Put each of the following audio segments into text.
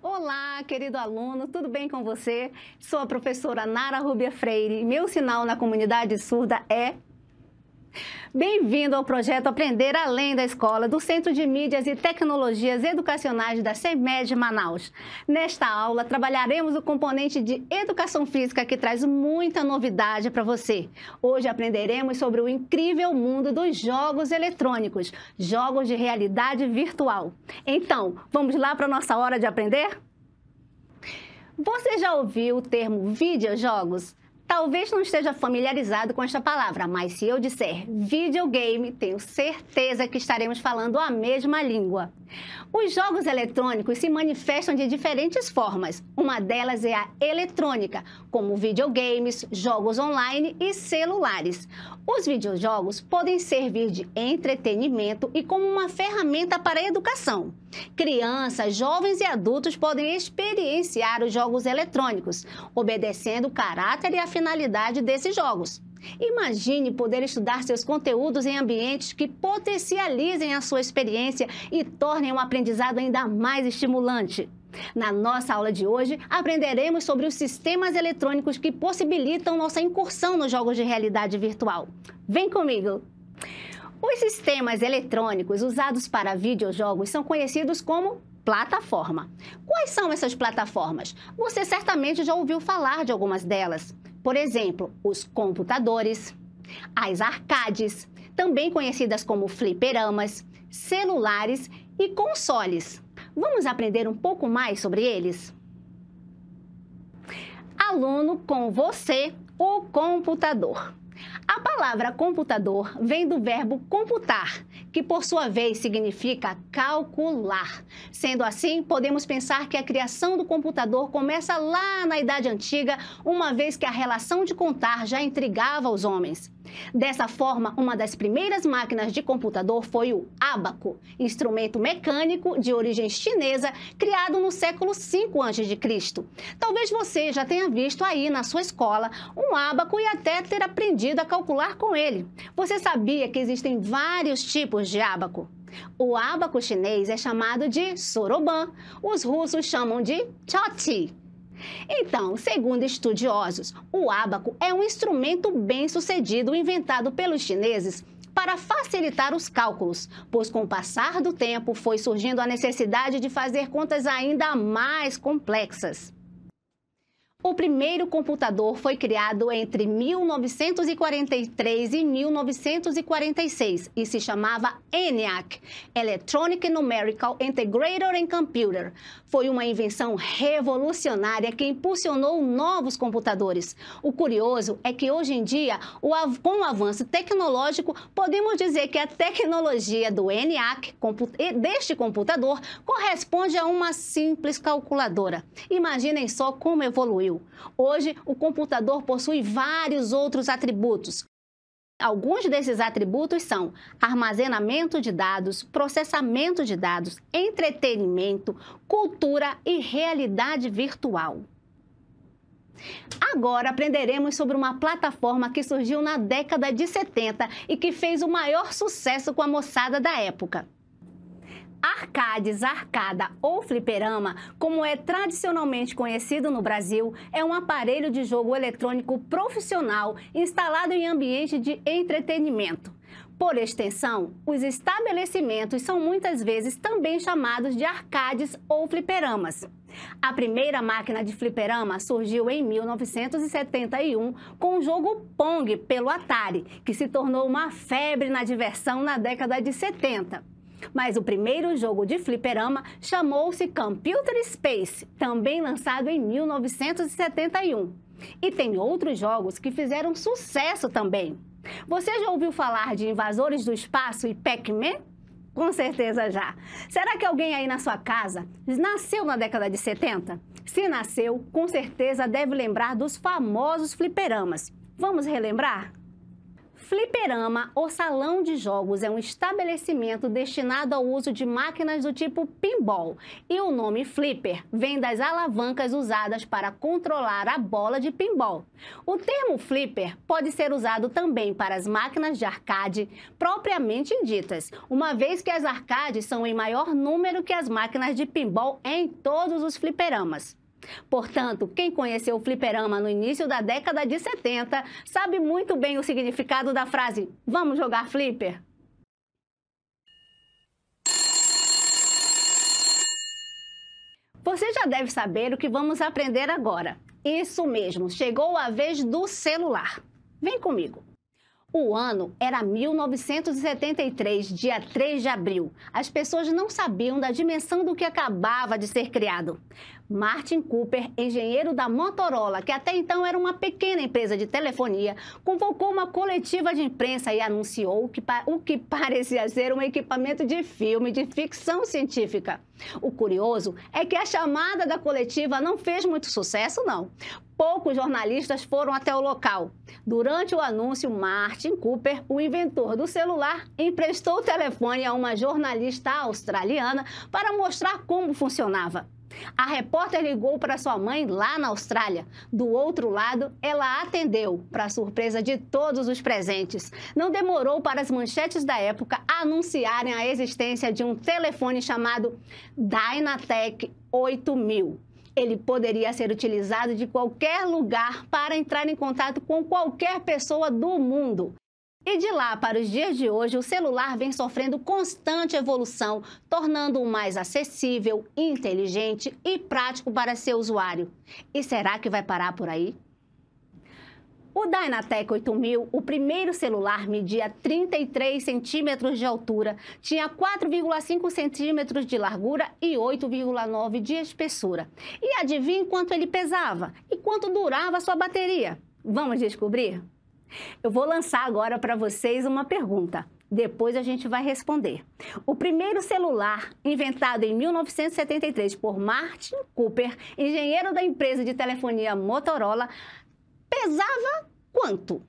Olá, querido aluno, tudo bem com você? Sou a professora Nara Rubia Freire e meu sinal na comunidade surda é... Bem-vindo ao projeto Aprender Além da Escola, do Centro de Mídias e Tecnologias Educacionais da CEMED Manaus. Nesta aula, trabalharemos o componente de Educação Física que traz muita novidade para você. Hoje aprenderemos sobre o incrível mundo dos jogos eletrônicos, jogos de realidade virtual. Então, vamos lá para a nossa hora de aprender? Você já ouviu o termo videojogos? Talvez não esteja familiarizado com esta palavra, mas se eu disser videogame, tenho certeza que estaremos falando a mesma língua. Os jogos eletrônicos se manifestam de diferentes formas. Uma delas é a eletrônica, como videogames, jogos online e celulares. Os videojogos podem servir de entretenimento e como uma ferramenta para a educação. Crianças, jovens e adultos podem experienciar os jogos eletrônicos, obedecendo o caráter e a finalidade desses jogos. Imagine poder estudar seus conteúdos em ambientes que potencializem a sua experiência e tornem o aprendizado ainda mais estimulante. Na nossa aula de hoje, aprenderemos sobre os sistemas eletrônicos que possibilitam nossa incursão nos jogos de realidade virtual. Vem comigo! Os sistemas eletrônicos usados para videojogos são conhecidos como plataforma. Quais são essas plataformas? Você certamente já ouviu falar de algumas delas. Por exemplo, os computadores, as arcades, também conhecidas como fliperamas, celulares e consoles. Vamos aprender um pouco mais sobre eles? Aluno, com você, o computador. A palavra computador vem do verbo computar, que por sua vez significa calcular. Sendo assim, podemos pensar que a criação do computador começa lá na Idade Antiga, uma vez que a relação de contar já intrigava os homens. Dessa forma, uma das primeiras máquinas de computador foi o ábaco, instrumento mecânico de origem chinesa, criado no século V a.C. Talvez você já tenha visto aí na sua escola um ábaco e até ter aprendido a calcular com ele. Você sabia que existem vários tipos de ábaco? O ábaco chinês é chamado de soroban, os russos chamam de choti. Então, segundo estudiosos, o ábaco é um instrumento bem-sucedido inventado pelos chineses para facilitar os cálculos, pois com o passar do tempo foi surgindo a necessidade de fazer contas ainda mais complexas. O primeiro computador foi criado entre 1943 e 1946 e se chamava ENIAC, Electronic Numerical Integrator and Computer. Foi uma invenção revolucionária que impulsionou novos computadores. O curioso é que hoje em dia, com o avanço tecnológico, podemos dizer que a tecnologia do ENIAC, deste computador, corresponde a uma simples calculadora. Imaginem só como evoluiu. Hoje, o computador possui vários outros atributos. Alguns desses atributos são armazenamento de dados, processamento de dados, entretenimento, cultura e realidade virtual. Agora aprenderemos sobre uma plataforma que surgiu na década de 70 e que fez o maior sucesso com a moçada da época. Arcades, arcada ou fliperama, como é tradicionalmente conhecido no Brasil, é um aparelho de jogo eletrônico profissional instalado em ambiente de entretenimento. Por extensão, os estabelecimentos são muitas vezes também chamados de arcades ou fliperamas. A primeira máquina de fliperama surgiu em 1971 com o jogo Pong pelo Atari, que se tornou uma febre na diversão na década de 70. Mas o primeiro jogo de fliperama chamou-se Computer Space, também lançado em 1971. E tem outros jogos que fizeram sucesso também. Você já ouviu falar de Invasores do Espaço e Pac-Man? Com certeza já. Será que alguém aí na sua casa nasceu na década de 70? Se nasceu, com certeza deve lembrar dos famosos fliperamas. Vamos relembrar? Fliperama ou salão de jogos é um estabelecimento destinado ao uso de máquinas do tipo pinball e o nome flipper vem das alavancas usadas para controlar a bola de pinball. O termo flipper pode ser usado também para as máquinas de arcade propriamente ditas, uma vez que as arcades são em maior número que as máquinas de pinball em todos os fliperamas. Portanto, quem conheceu o fliperama no início da década de 70 sabe muito bem o significado da frase "Vamos jogar flipper?". Você já deve saber o que vamos aprender agora. Isso mesmo, chegou a vez do celular. Vem comigo. O ano era 1973, dia 3 de abril. As pessoas não sabiam da dimensão do que acabava de ser criado. Martin Cooper, engenheiro da Motorola, que até então era uma pequena empresa de telefonia, convocou uma coletiva de imprensa e anunciou o que parecia ser um equipamento de filme de ficção científica. O curioso é que a chamada da coletiva não fez muito sucesso, não. Poucos jornalistas foram até o local. Durante o anúncio, Martin Cooper, o inventor do celular, emprestou o telefone a uma jornalista australiana para mostrar como funcionava. A repórter ligou para sua mãe lá na Austrália. Do outro lado, ela atendeu, para surpresa de todos os presentes. Não demorou para as manchetes da época anunciarem a existência de um telefone chamado Dynatec 8000. Ele poderia ser utilizado de qualquer lugar para entrar em contato com qualquer pessoa do mundo. E de lá para os dias de hoje, o celular vem sofrendo constante evolução, tornando-o mais acessível, inteligente e prático para seu usuário. E será que vai parar por aí? O Dynatec 8000, o primeiro celular, media 33 centímetros de altura, tinha 4,5 centímetros de largura e 8,9 de espessura. E adivinhe quanto ele pesava e quanto durava a sua bateria? Vamos descobrir? Eu vou lançar agora para vocês uma pergunta. Depois a gente vai responder. O primeiro celular, inventado em 1973 por Martin Cooper, engenheiro da empresa de telefonia Motorola, pesava quanto?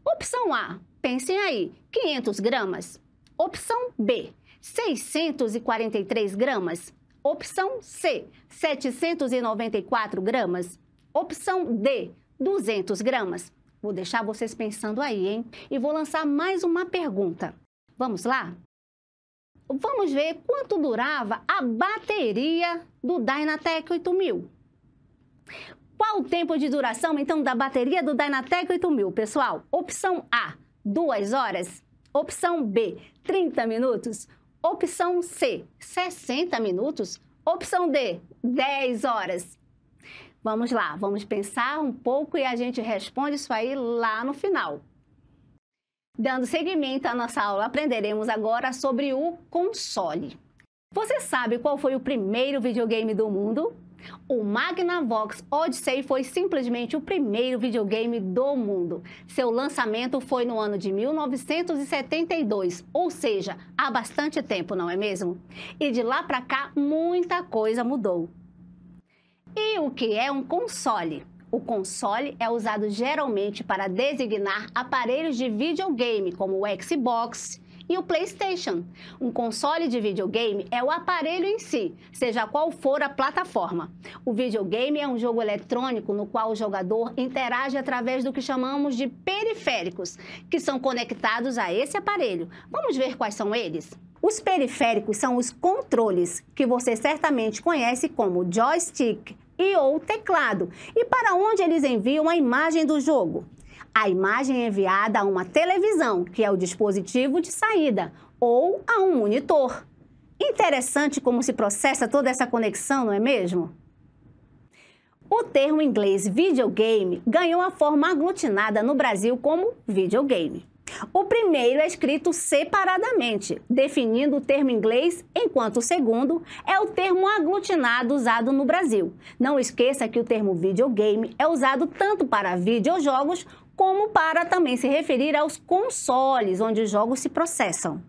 Opção A, pensem aí, 500 gramas. Opção B, 643 gramas. Opção C, 794 gramas. Opção D, 200 gramas. Vou deixar vocês pensando aí, hein? E vou lançar mais uma pergunta. Vamos lá? Vamos ver quanto durava a bateria do Dynatec 8000. Qual o tempo de duração, então, da bateria do Dynatec 8000, pessoal? Opção A, 2 horas. Opção B, 30 minutos. Opção C, 60 minutos. Opção D, 10 horas. Vamos lá, vamos pensar um pouco e a gente responde isso aí lá no final. Dando seguimento à nossa aula, aprenderemos agora sobre o console. Você sabe qual foi o primeiro videogame do mundo? O Magnavox Odyssey foi simplesmente o primeiro videogame do mundo. Seu lançamento foi no ano de 1972, ou seja, há bastante tempo, não é mesmo? E de lá para cá, muita coisa mudou. E o que é um console? O console é usado geralmente para designar aparelhos de videogame, como o Xbox e o PlayStation. Um console de videogame é o aparelho em si, seja qual for a plataforma. O videogame é um jogo eletrônico no qual o jogador interage através do que chamamos de periféricos, que são conectados a esse aparelho. Vamos ver quais são eles? Os periféricos são os controles, que você certamente conhece como joystick e ou teclado, e para onde eles enviam a imagem do jogo. A imagem é enviada a uma televisão, que é o dispositivo de saída, ou a um monitor. Interessante como se processa toda essa conexão, não é mesmo? O termo em inglês videogame ganhou a forma aglutinada no Brasil como videogame. O primeiro é escrito separadamente, definindo o termo inglês, enquanto o segundo é o termo aglutinado usado no Brasil. Não esqueça que o termo videogame é usado tanto para videojogos como para também se referir aos consoles, onde os jogos se processam.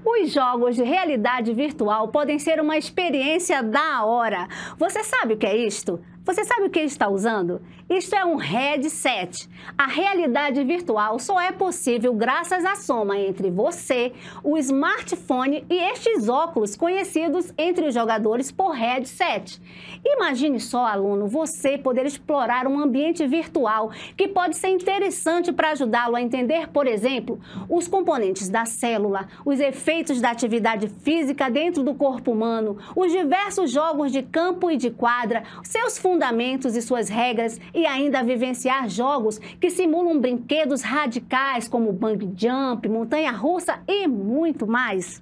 Os jogos de realidade virtual podem ser uma experiência da hora. Você sabe o que é isto? Você sabe o que ele está usando? Isto é um headset. A realidade virtual só é possível graças à soma entre você, o smartphone e estes óculos conhecidos entre os jogadores por headset. Imagine só, aluno, você poder explorar um ambiente virtual que pode ser interessante para ajudá-lo a entender, por exemplo, os componentes da célula, os efeitos da atividade física dentro do corpo humano, os diversos jogos de campo e de quadra, seus fundamentos e suas regras e ainda vivenciar jogos que simulam brinquedos radicais como bungee jump, montanha-russa e muito mais.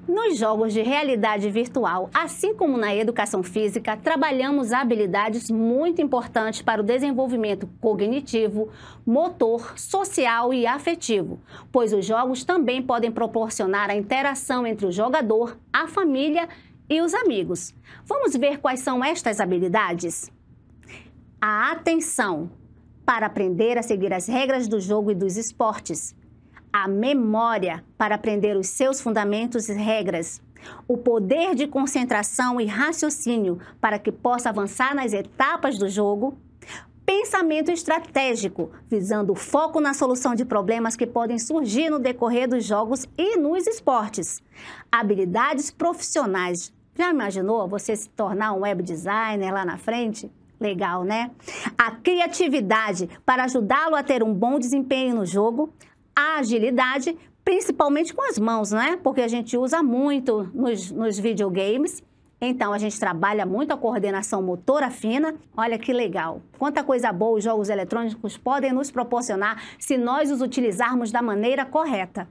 Nos jogos de realidade virtual, assim como na educação física, trabalhamos habilidades muito importantes para o desenvolvimento cognitivo, motor, social e afetivo, pois os jogos também podem proporcionar a interação entre o jogador, a família e os amigos. Vamos ver quais são estas habilidades? A atenção, para aprender a seguir as regras do jogo e dos esportes. A memória, para aprender os seus fundamentos e regras. O poder de concentração e raciocínio, para que possa avançar nas etapas do jogo. Pensamento estratégico, visando o foco na solução de problemas que podem surgir no decorrer dos jogos e nos esportes. Habilidades profissionais. Já imaginou você se tornar um web designer lá na frente? Legal, né? A criatividade, para ajudá-lo a ter um bom desempenho no jogo. A agilidade, principalmente com as mãos, né? Porque a gente usa muito nos videogames. Então, a gente trabalha muito a coordenação motora fina. Olha que legal. Quanta coisa boa os jogos eletrônicos podem nos proporcionar se nós os utilizarmos da maneira correta.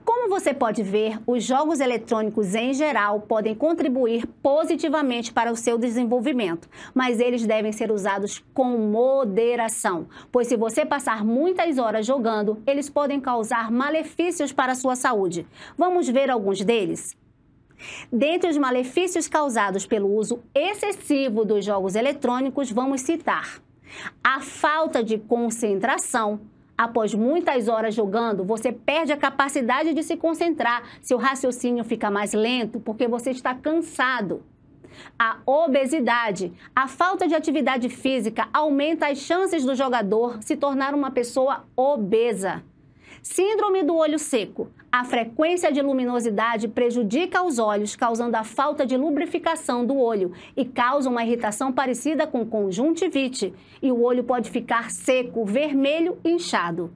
Como você pode ver, os jogos eletrônicos em geral podem contribuir positivamente para o seu desenvolvimento, mas eles devem ser usados com moderação, pois se você passar muitas horas jogando, eles podem causar malefícios para a sua saúde. Vamos ver alguns deles? Dentre os malefícios causados pelo uso excessivo dos jogos eletrônicos, vamos citar a falta de concentração. Após muitas horas jogando, você perde a capacidade de se concentrar, seu raciocínio fica mais lento porque você está cansado. A obesidade, a falta de atividade física aumenta as chances do jogador se tornar uma pessoa obesa. Síndrome do olho seco. A frequência de luminosidade prejudica os olhos, causando a falta de lubrificação do olho e causa uma irritação parecida com conjuntivite. E o olho pode ficar seco, vermelho e inchado.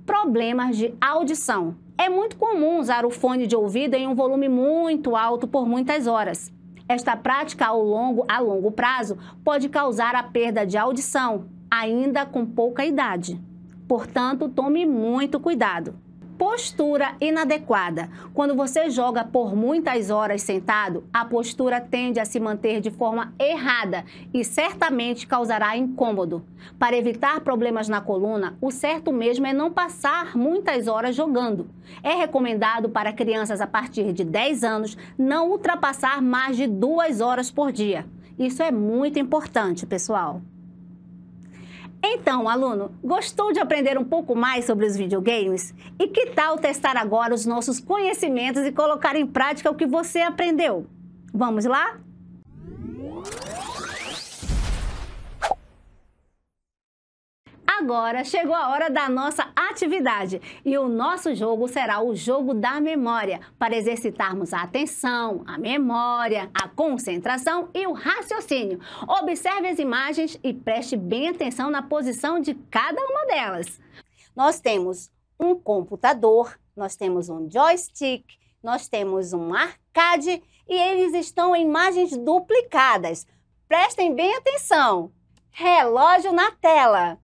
Problemas de audição. É muito comum usar o fone de ouvido em um volume muito alto por muitas horas. Esta prática a longo prazo pode causar a perda de audição, ainda com pouca idade. Portanto, tome muito cuidado. Postura inadequada. Quando você joga por muitas horas sentado, a postura tende a se manter de forma errada e certamente causará incômodo. Para evitar problemas na coluna, o certo mesmo é não passar muitas horas jogando. É recomendado para crianças a partir de 10 anos não ultrapassar mais de 2 horas por dia. Isso é muito importante, pessoal. Então, aluno, gostou de aprender um pouco mais sobre os videogames? E que tal testar agora os nossos conhecimentos e colocar em prática o que você aprendeu? Vamos lá? Agora chegou a hora da nossa atividade e o nosso jogo será o jogo da memória, para exercitarmos a atenção, a memória, a concentração e o raciocínio. Observe as imagens e preste bem atenção na posição de cada uma delas. Nós temos um computador, nós temos um joystick, nós temos um arcade e eles estão em imagens duplicadas. Prestem bem atenção. Relógio na tela.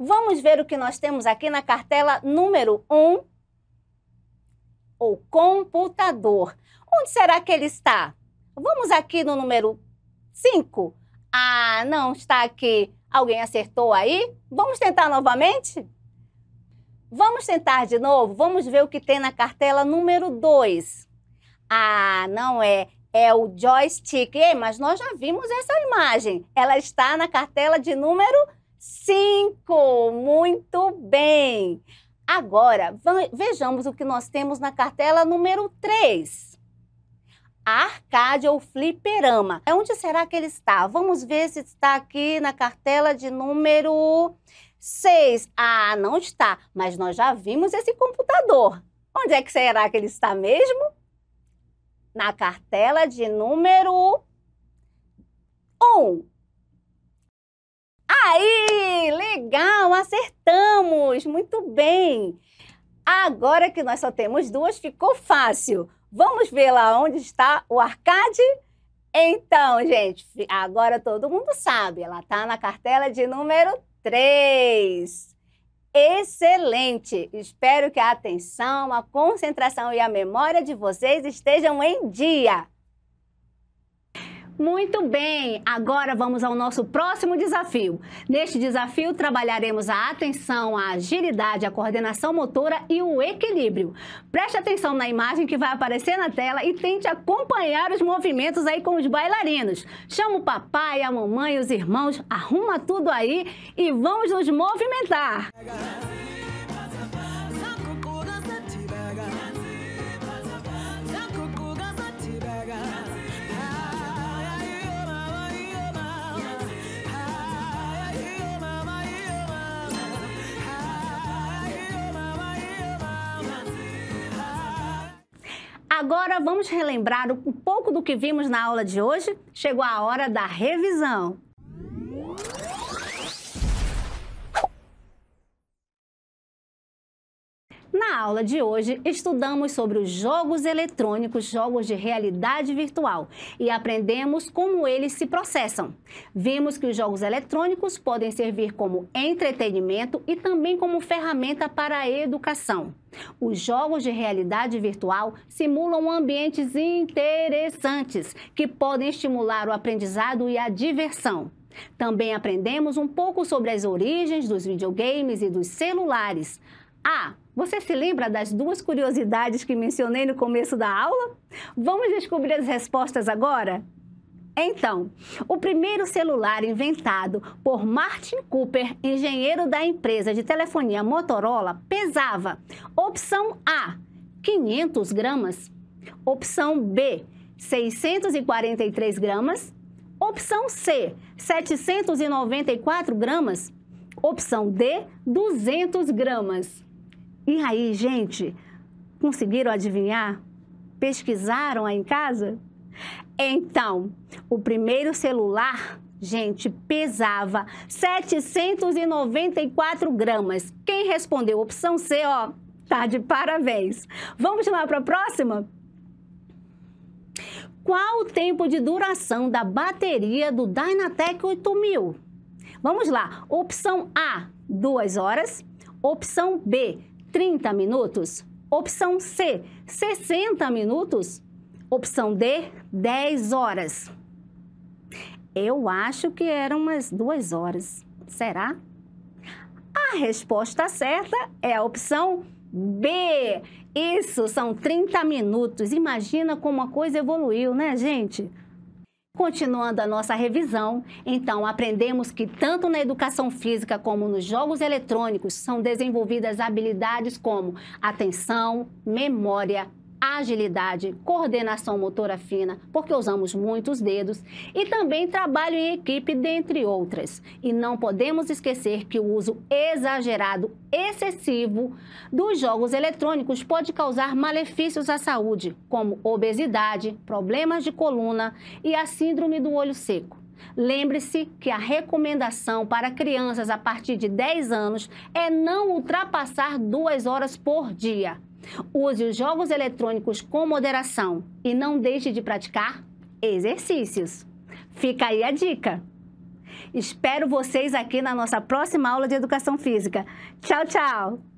Vamos ver o que nós temos aqui na cartela número 1, o computador. Onde será que ele está? Vamos aqui no número 5. Ah, não está aqui. Alguém acertou aí? Vamos tentar novamente? Vamos tentar de novo? Vamos ver o que tem na cartela número 2. Ah, não é. É o joystick. Ei, mas nós já vimos essa imagem. Ela está na cartela de número 5. Muito bem. Agora, vejamos o que nós temos na cartela número 3. Arcade ou fliperama. Onde será que ele está? Vamos ver se está aqui na cartela de número 6. Ah, não está, mas nós já vimos esse computador. Onde é que será que ele está mesmo? Na cartela de número 1. Aí, legal, acertamos, muito bem. Agora que nós só temos 2, ficou fácil. Vamos ver lá onde está o arcade? Então, gente, agora todo mundo sabe, ela está na cartela de número 3. Excelente! Espero que a atenção, a concentração e a memória de vocês estejam em dia. Muito bem, agora vamos ao nosso próximo desafio. Neste desafio, trabalharemos a atenção, a agilidade, a coordenação motora e o equilíbrio. Preste atenção na imagem que vai aparecer na tela e tente acompanhar os movimentos aí com os bailarinos. Chama o papai, a mamãe, os irmãos, arruma tudo aí e vamos nos movimentar. Agora vamos relembrar um pouco do que vimos na aula de hoje. Chegou a hora da revisão. Na aula de hoje, estudamos sobre os jogos eletrônicos, jogos de realidade virtual, e aprendemos como eles se processam. Vimos que os jogos eletrônicos podem servir como entretenimento e também como ferramenta para a educação. Os jogos de realidade virtual simulam ambientes interessantes que podem estimular o aprendizado e a diversão. Também aprendemos um pouco sobre as origens dos videogames e dos celulares. Ah, você se lembra das 2 curiosidades que mencionei no começo da aula? Vamos descobrir as respostas agora? Então, o primeiro celular inventado por Martin Cooper, engenheiro da empresa de telefonia Motorola, pesava: opção A, 500 gramas, opção B, 643 gramas, opção C, 794 gramas, opção D, 200 gramas. E aí, gente, conseguiram adivinhar? Pesquisaram aí em casa? Então, o primeiro celular, gente, pesava 794 gramas. Quem respondeu opção C, ó, tá de parabéns. Vamos lá para a próxima? Qual o tempo de duração da bateria do Dynatec 8000? Vamos lá. Opção A, 2 horas. Opção B, 30 minutos. Opção C, 60 minutos. Opção D, 10 horas. Eu acho que eram umas 2 horas. Será? A resposta certa é a opção B. Isso, são 30 minutos. Imagina como a coisa evoluiu, né, gente? Continuando a nossa revisão, então aprendemos que tanto na educação física como nos jogos eletrônicos são desenvolvidas habilidades como atenção, memória, agilidade, coordenação motora fina, porque usamos muitos dedos, e também trabalho em equipe, dentre outras. E não podemos esquecer que o uso exagerado, excessivo dos jogos eletrônicos pode causar malefícios à saúde, como obesidade, problemas de coluna e a síndrome do olho seco. Lembre-se que a recomendação para crianças a partir de 10 anos é não ultrapassar 2 horas por dia. Use os jogos eletrônicos com moderação e não deixe de praticar exercícios. Fica aí a dica. Espero vocês aqui na nossa próxima aula de Educação Física. Tchau, tchau!